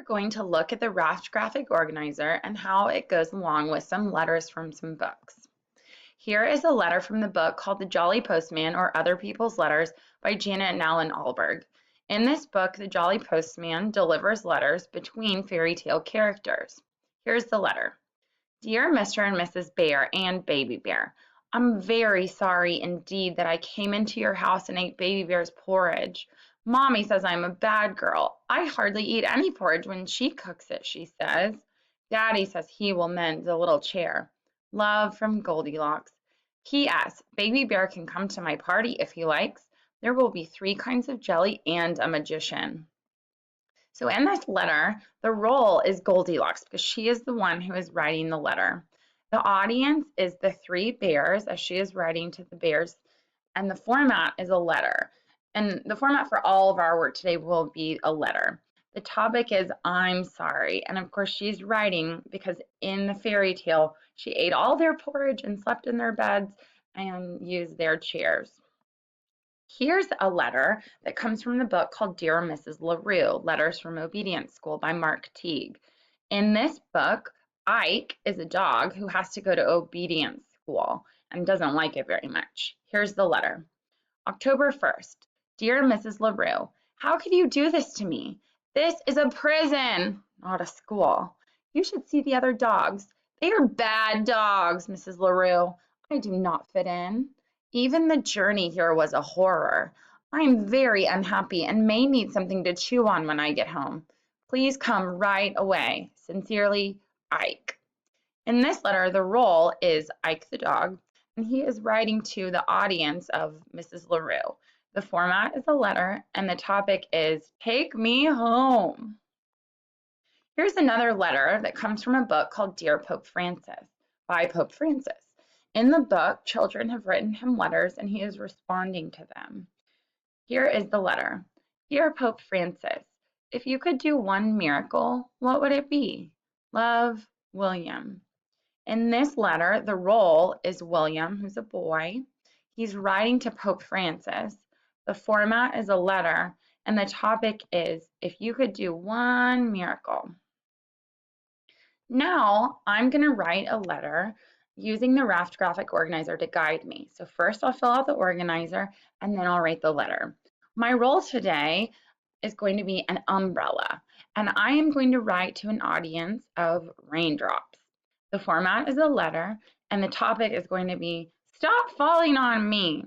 are going to look at the RAFT graphic organizer and how it goes along with some letters from some books. Here is a letter from the book called The Jolly Postman or Other People's Letters by Janet and Allan Ahlberg. In this book, the Jolly Postman delivers letters between fairy tale characters. Here's the letter. Dear Mr. and Mrs. Bear and Baby Bear, I'm very sorry indeed that I came into your house and ate Baby Bear's porridge. Mommy says I'm a bad girl. I hardly eat any porridge when she cooks it, she says. Daddy says he will mend the little chair. Love from Goldilocks. P.S. Baby Bear can come to my party if he likes. There will be 3 kinds of jelly and a magician. So in this letter, the role is Goldilocks because she is the one who is writing the letter. The audience is the 3 bears as she is writing to the bears, and the format is a letter. And the format for all of our work today will be a letter. The topic is I'm sorry, and of course she's writing because in the fairy tale, she ate all their porridge and slept in their beds and used their chairs. Here's a letter that comes from the book called Dear Mrs. LaRue, Letters from Obedience School by Mark Teague. In this book, Ike is a dog who has to go to obedience school and doesn't like it very much. Here's the letter. October 1st. Dear Mrs. LaRue, how could you do this to me? This is a prison, not a school. You should see the other dogs. They are bad dogs, Mrs. LaRue. I do not fit in. Even the journey here was a horror. I am very unhappy and may need something to chew on when I get home. Please come right away. Sincerely, Ike. In this letter, the role is Ike the dog, and he is writing to the audience of Mrs. LaRue. The format is a letter, and the topic is Take Me Home. Here's another letter that comes from a book called Dear Pope Francis by Pope Francis. In the book, children have written him letters, and he is responding to them. Here is the letter. Dear Pope Francis, if you could do one miracle, what would it be? Love, William. In this letter, the role is William, who's a boy. He's writing to Pope Francis. The format is a letter, and the topic is, if you could do one miracle. Now, I'm going to write a letter using the RAFT graphic organizer to guide me. So first I'll fill out the organizer, and then I'll write the letter. My role today is going to be an umbrella, and I am going to write to an audience of raindrops. The format is a letter, and the topic is going to be, Stop Falling on Me.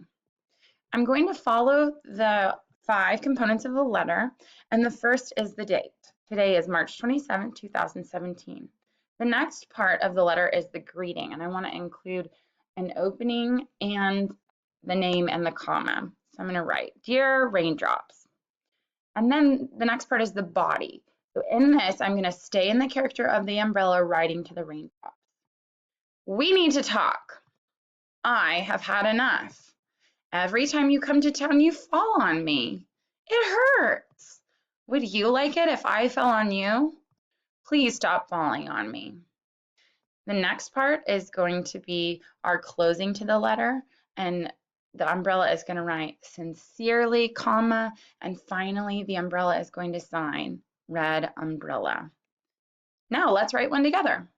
I'm going to follow the 5 components of the letter, and the first is the date. Today is March 27, 2017. The next part of the letter is the greeting, and I want to include an opening and the name and the comma. So I'm going to write, Dear Raindrops. And then the next part is the body. So in this, I'm going to stay in the character of the umbrella writing to the raindrops. We need to talk. I have had enough. Every time you come to town, you fall on me. It hurts. Would you like it if I fell on you? Please stop falling on me. The next part is going to be our closing to the letter, and the umbrella is going to write sincerely, comma, and finally the umbrella is going to sign red umbrella. Now let's write one together.